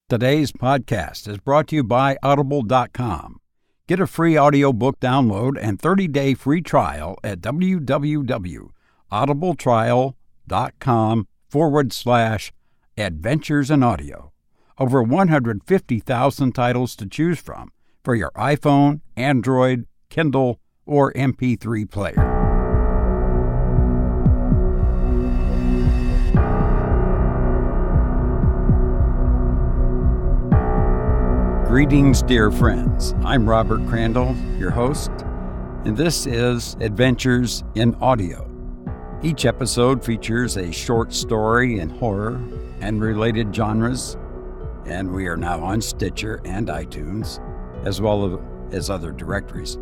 Today's podcast is brought to you by Audible.com. Get a free audiobook download and 30-day free trial at www.audibletrial.com/adventures in audio. Over 150,000 titles to choose from for your iPhone, Android, Kindle, or MP3 player. Greetings, dear friends. I'm Robert Crandall, your host, and this is Adventures in Audio. Each episode features a short story in horror and related genres, and we are now on Stitcher and iTunes, as well as other directories.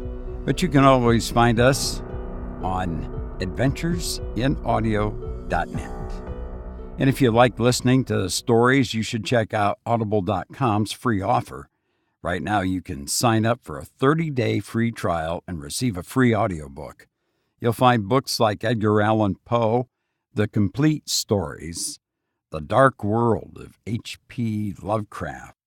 But you can always find us on adventuresinaudio.net. And if you like listening to stories, you should check out Audible.com's free offer. Right now, you can sign up for a 30-day free trial and receive a free audiobook. You'll find books like Edgar Allan Poe, The Complete Stories, The Dark World of H.P. Lovecraft,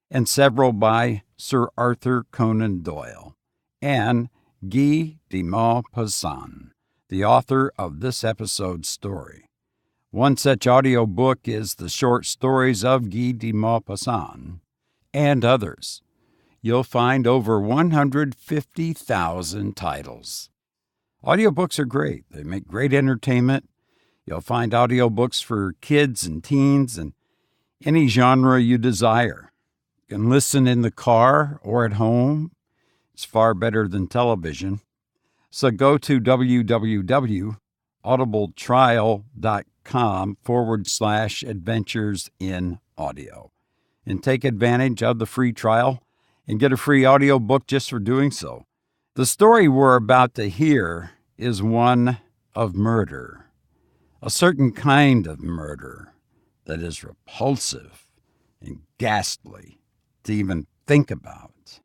and several by Sir Arthur Conan Doyle, and Guy de Maupassant, the author of this episode's story. One such audiobook is The Short Stories of Guy de Maupassant, and others. You'll find over 150,000 titles. Audiobooks are great. They make great entertainment. You'll find audiobooks for kids and teens and any genre you desire. You can listen in the car or at home. It's far better than television. So go to www.audibletrial.com/adventures in audio and take advantage of the free trial and get a free audiobook just for doing so. The story we're about to hear is one of murder, a certain kind of murder that is repulsive and ghastly to even think about.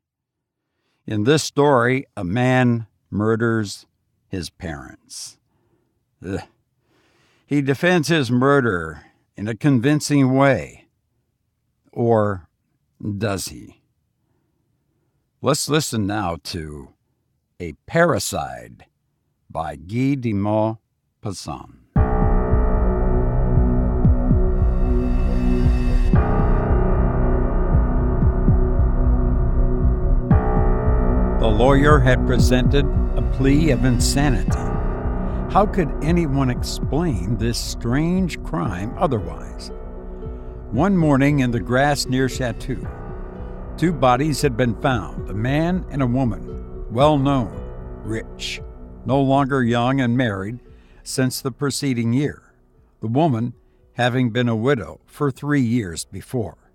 In this story, a man murders his parents. He defends his murder in a convincing way. Or does he? Let's listen now to A Parricide by Guy de Maupassant. The lawyer had presented a plea of insanity. How could anyone explain this strange crime otherwise? One morning in the grass near Chateau, two bodies had been found, a man and a woman, well known, rich, no longer young and married since the preceding year, the woman having been a widow for 3 years before.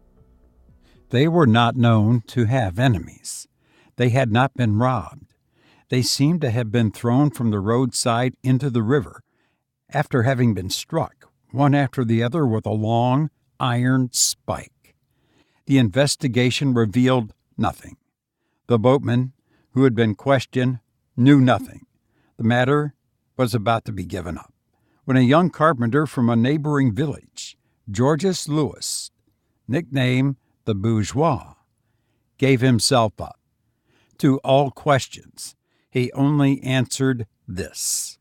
They were not known to have enemies. They had not been robbed. They seemed to have been thrown from the roadside into the river after having been struck, one after the other, with a long iron spike. The investigation revealed nothing. The boatman, who had been questioned, knew nothing. The matter was about to be given up when a young carpenter from a neighboring village, Georges Louis, nicknamed the Bourgeois, gave himself up. To all questions, he only answered this: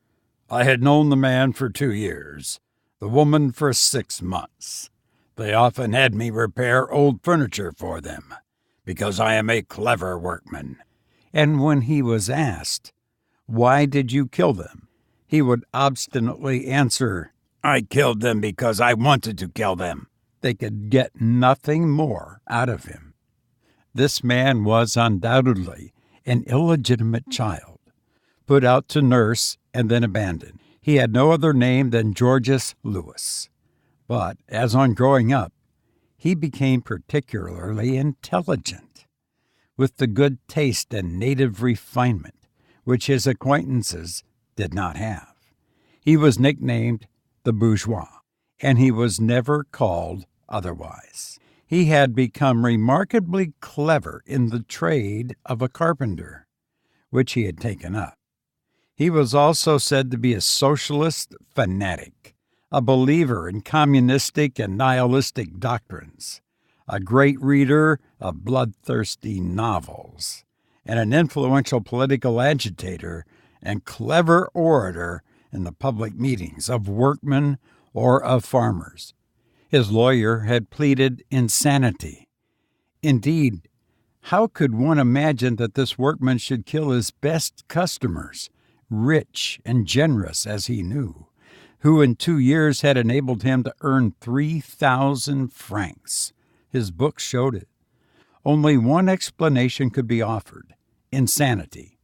"I had known the man for 2 years, the woman for 6 months. They often had me repair old furniture for them, because I am a clever workman." And when he was asked, "Why did you kill them?" he would obstinately answer, "I killed them because I wanted to kill them." They could get nothing more out of him. This man was undoubtedly an illegitimate child, put out to nurse and then abandoned. He had no other name than Georges Louis. But as on growing up, he became particularly intelligent, with the good taste and native refinement which his acquaintances did not have. He was nicknamed the Bourgeois, and he was never called otherwise. He had become remarkably clever in the trade of a carpenter, which he had taken up. He was also said to be a socialist fanatic, a believer in communistic and nihilistic doctrines, a great reader of bloodthirsty novels, and an influential political agitator and clever orator in the public meetings of workmen or of farmers. His lawyer had pleaded insanity. Indeed, how could one imagine that this workman should kill his best customers, rich and generous as he knew, who in 2 years had enabled him to earn 3,000 francs? His book showed it. Only one explanation could be offered: insanity.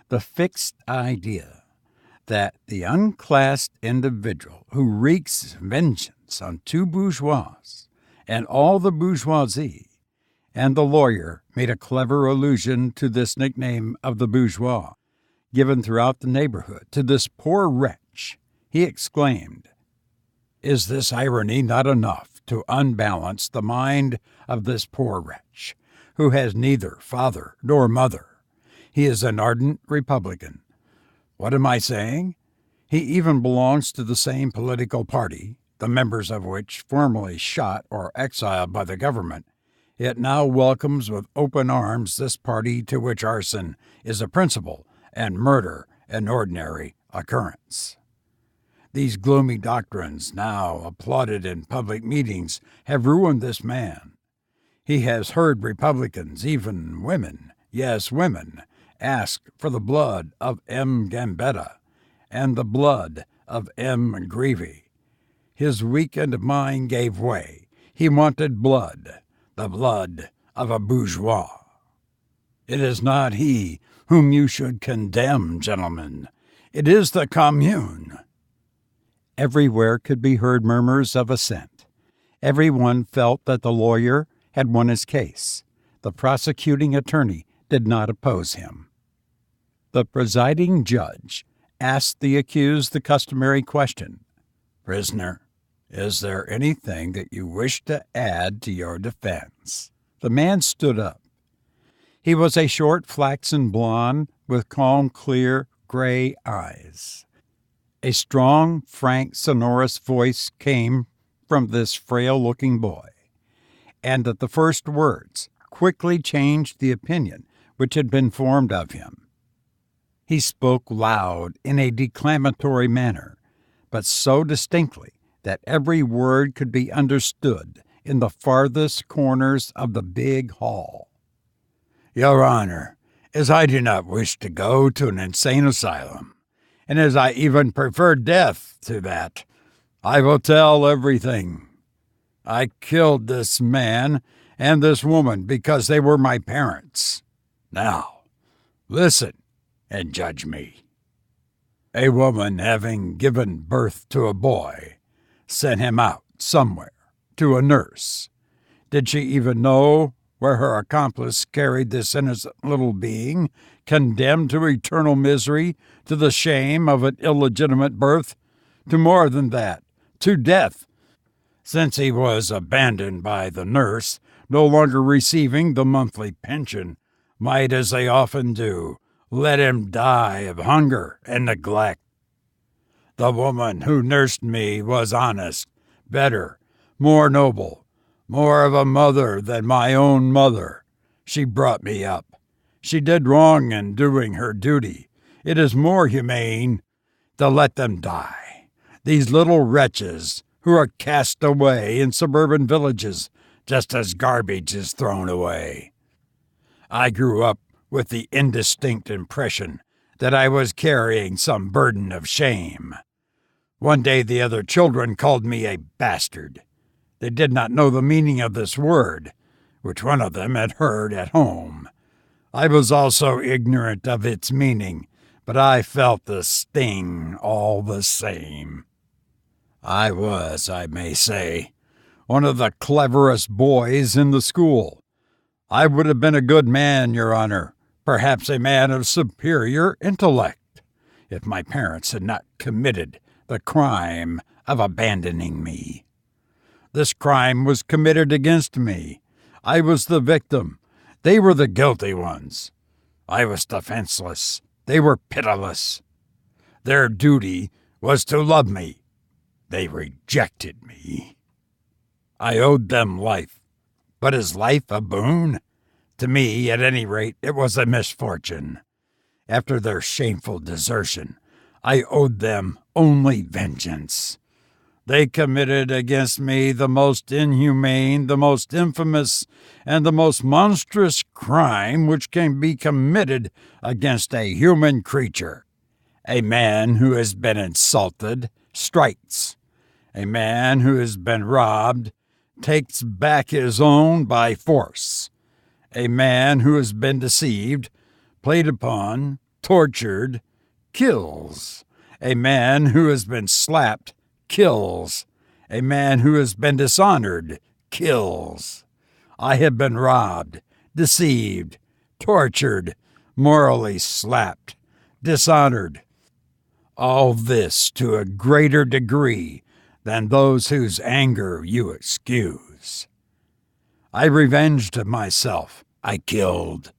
The fixed idea that the unclassed individual who wreaks vengeance on two bourgeois and all the bourgeoisie, and the lawyer made a clever allusion to this nickname of the bourgeois, given throughout the neighborhood to this poor wretch. He exclaimed, "Is this irony not enough to unbalance the mind of this poor wretch, who has neither father nor mother? He is an ardent Republican. What am I saying? He even belongs to the same political party, the members of which, formerly shot or exiled by the government, it now welcomes with open arms this party to which arson is a principal and murder an ordinary occurrence. These gloomy doctrines, now applauded in public meetings, have ruined this man. He has heard Republicans, even women, yes, women, ask for the blood of M. Gambetta and the blood of M. Greevy. His weakened mind gave way. He wanted blood, the blood of a bourgeois. It is not he whom you should condemn, gentlemen. It is the Commune." Everywhere could be heard murmurs of assent. Everyone felt that the lawyer had won his case. The prosecuting attorney did not oppose him. The presiding judge asked the accused the customary question, "Prisoner, is there anything that you wish to add to your defense?" The man stood up. He was a short, flaxen blonde with calm, clear, gray eyes. A strong, frank, sonorous voice came from this frail-looking boy, and at the first words quickly changed the opinion which had been formed of him. He spoke loud in a declamatory manner, but so distinctly that every word could be understood in the farthest corners of the big hall. "Your Honor, as I do not wish to go to an insane asylum, and as I even prefer death to that, I will tell everything. I killed this man and this woman because they were my parents. Now, listen and judge me. A woman, having given birth to a boy, sent him out somewhere to a nurse. Did she even know where her accomplice carried this innocent little being, condemned to eternal misery, to the shame of an illegitimate birth, to more than that, to death, since he was abandoned by the nurse, no longer receiving the monthly pension, might, as they often do, let him die of hunger and neglect. The woman who nursed me was honest, better, more noble, more of a mother than my own mother. She brought me up. She did wrong in doing her duty. It is more humane to let them die, these little wretches who are cast away in suburban villages just as garbage is thrown away. I grew up with the indistinct impression that I was carrying some burden of shame. One day the other children called me a bastard. They did not know the meaning of this word, which one of them had heard at home. I was also ignorant of its meaning, but I felt the sting all the same. I was, I may say, one of the cleverest boys in the school. I would have been a good man, Your Honor, perhaps a man of superior intellect, if my parents had not committed the crime of abandoning me. This crime was committed against me. I was the victim. They were the guilty ones. I was defenseless. They were pitiless. Their duty was to love me. They rejected me. I owed them life, But is life a boon? To me, at any rate, it was a misfortune. After their shameful desertion, I owed them only vengeance. They committed against me the most inhumane, the most infamous, and the most monstrous crime which can be committed against a human creature. A man who has been insulted strikes. A man who has been robbed takes back his own by force. A man who has been deceived, played upon, tortured, kills. A man who has been slapped kills. A man who has been dishonored kills. I have been robbed, deceived, tortured, morally slapped, dishonored. All this to a greater degree than those whose anger you excuse. I revenged myself. I killed.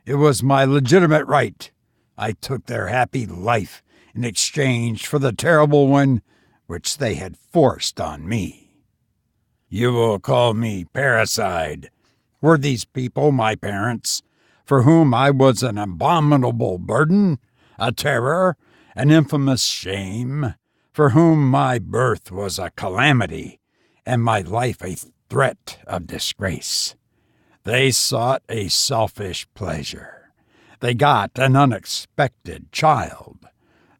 It was my legitimate right. I took their happy life in exchange for the terrible one which they had forced on me. You will call me parricide. Were these people my parents, for whom I was an abominable burden, a terror, an infamous shame, for whom my birth was a calamity, and my life a threat of disgrace? They sought a selfish pleasure. They got an unexpected child.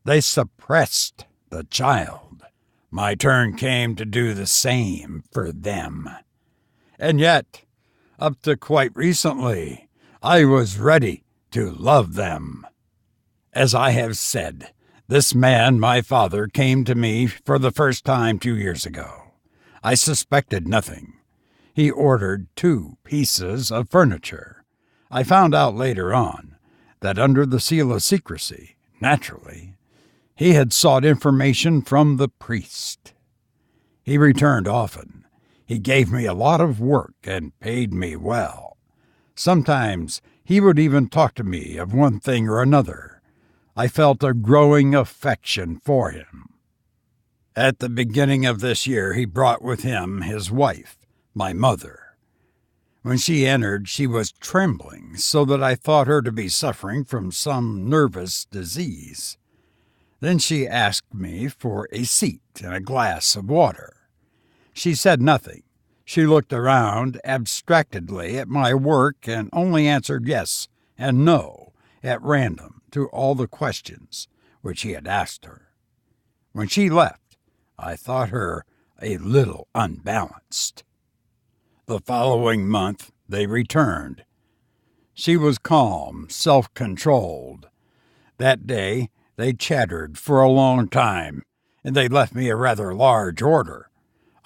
They suppressed the child. My turn came to do the same for them. And yet, up to quite recently, I was ready to love them. As I have said, this man, my father, came to me for the first time 2 years ago. I suspected nothing. He ordered 2 pieces of furniture. I found out later on that under the seal of secrecy, naturally, he had sought information from the priest. He returned often. He gave me a lot of work and paid me well. Sometimes he would even talk to me of one thing or another. I felt a growing affection for him. At the beginning of this year, he brought with him his wife, my mother. When she entered, she was trembling, so that I thought her to be suffering from some nervous disease. Then she asked me for a seat and a glass of water. She said nothing. She looked around abstractedly at my work and only answered yes and no at random to all the questions which he had asked her. When she left, I thought her a little unbalanced. The following month they returned. She was calm, self-controlled. That day they chattered for a long time, and they left me a rather large order.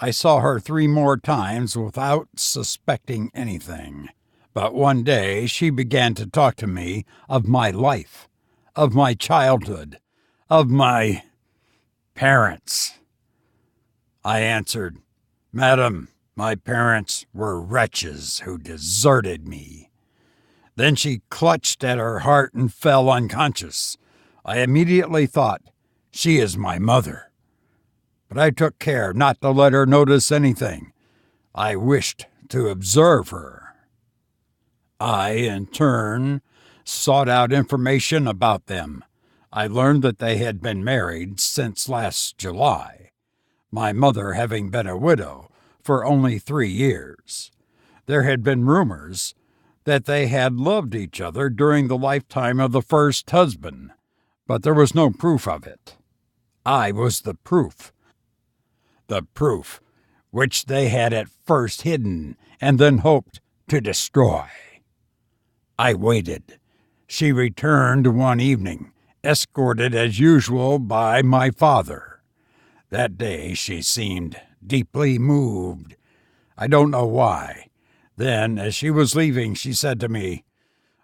I saw her 3 more times without suspecting anything. But one day she began to talk to me of my life, of my childhood, of my parents. I answered, "Madam, my parents were wretches who deserted me." Then she clutched at her heart and fell unconscious. I immediately thought, she is my mother. But I took care not to let her notice anything. I wished to observe her. I, in turn, sought out information about them. I learned that they had been married since last July, my mother having been a widow for only 3 years. There had been rumors that they had loved each other during the lifetime of the first husband, but there was no proof of it. I was the proof which they had at first hidden and then hoped to destroy. I waited. She returned one evening, escorted as usual by my father. That day she seemed deeply moved. I don't know why. Then, as she was leaving, she said to me,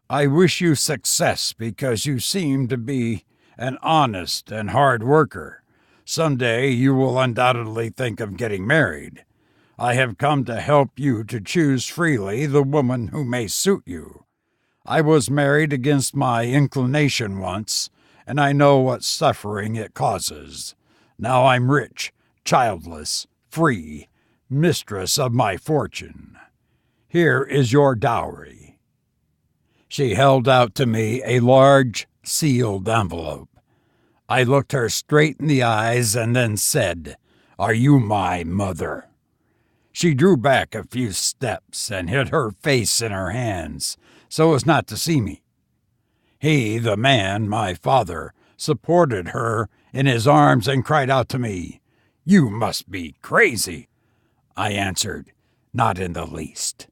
"I wish you success because you seem to be an honest and hard worker. Someday you will undoubtedly think of getting married. I have come to help you to choose freely the woman who may suit you. I was married against my inclination once, and I know what suffering it causes. Now I'm rich, childless, free, mistress of my fortune. Here is your dowry." She held out to me a large, sealed envelope. I looked her straight in the eyes and then said, "Are you my mother?" She drew back a few steps and hid her face in her hands so as not to see me. He, the man, my father, supported her in his arms and cried out to me, "You must be crazy." I answered, "Not in the least.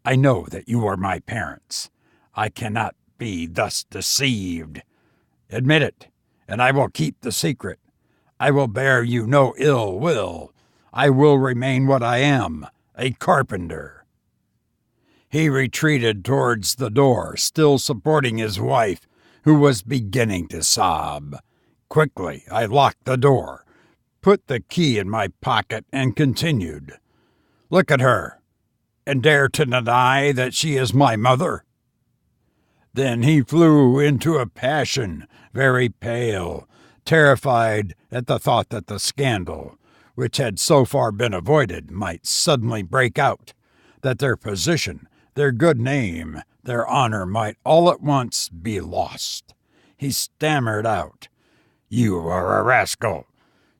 I know that you are my parents. I cannot be thus deceived. Admit it, and I will keep the secret. I will bear you no ill will. I will remain what I am, a carpenter." He retreated towards the door, still supporting his wife, who was beginning to sob. Quickly, I locked the door, put the key in my pocket, and continued, "Look at her, and dare to deny that she is my mother?" Then he flew into a passion, very pale, terrified at the thought that the scandal, which had so far been avoided, might suddenly break out, that their position, their good name, their honor might all at once be lost. He stammered out, "You are a rascal.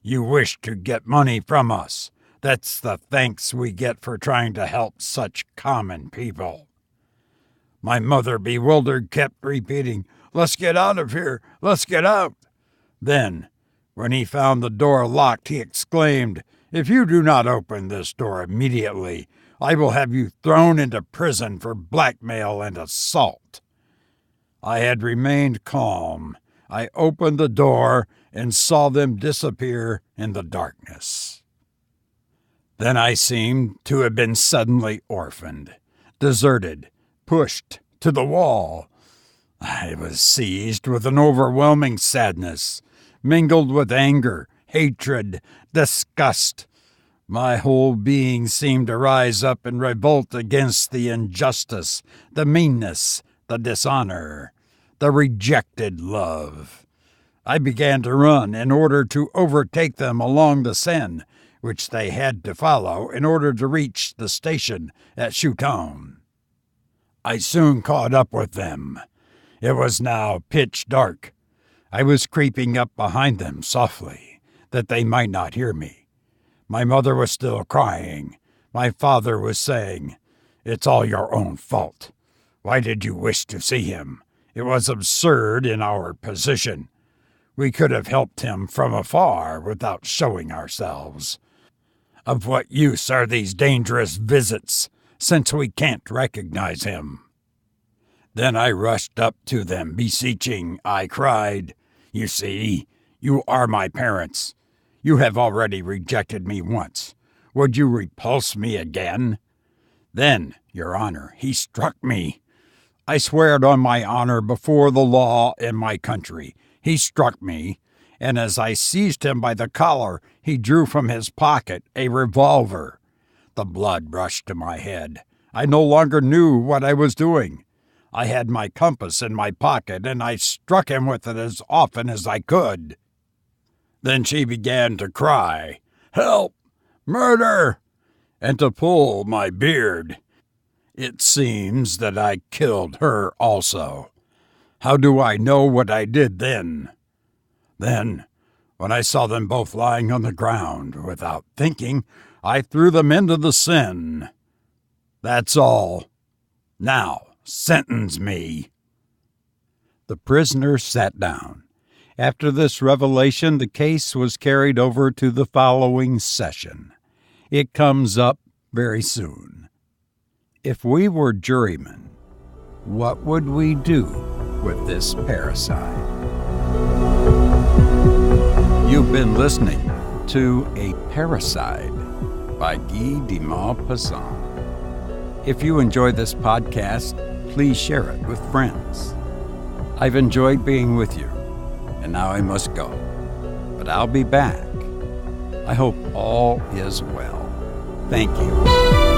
You wish to get money from us. That's the thanks we get for trying to help such common people." My mother, bewildered, kept repeating, "Let's get out of here. Let's get out." Then, when he found the door locked, he exclaimed, "If you do not open this door immediately, I will have you thrown into prison for blackmail and assault." I had remained calm. I opened the door and saw them disappear in the darkness. Then I seemed to have been suddenly orphaned, deserted, pushed to the wall. I was seized with an overwhelming sadness, mingled with anger, hatred, disgust. My whole being seemed to rise up and revolt against the injustice, the meanness, the dishonor, the rejected love. I began to run in order to overtake them along the Seine, which they had to follow in order to reach the station at Chouton. I soon caught up with them. It was now pitch dark. I was creeping up behind them softly, that they might not hear me. My mother was still crying. My father was saying, "It's all your own fault. Why did you wish to see him? It was absurd in our position. We could have helped him from afar without showing ourselves. Of what use are these dangerous visits, since we can't recognize him?" Then I rushed up to them, beseeching. I cried, "You see, you are my parents. You have already rejected me once. Would you repulse me again?" Then, Your Honor, he struck me. I swear it on my honor before the law and my country. He struck me, and as I seized him by the collar, he drew from his pocket a revolver. The blood rushed to my head. I no longer knew what I was doing. I had my compass in my pocket, and I struck him with it as often as I could. Then she began to cry, "Help! Murder!" and to pull my beard. It seems that I killed her also. How do I know what I did then? Then, when I saw them both lying on the ground, without thinking, I threw them into the Seine. That's all. Now, sentence me." The prisoner sat down. After this revelation, the case was carried over to the following session. It comes up very soon. If we were jurymen, what would we do with this parricide? You've been listening to A Parricide by Guy de Maupassant. If you enjoy this podcast, please share it with friends. I've enjoyed being with you, and now I must go. But I'll be back. I hope all is well. Thank you.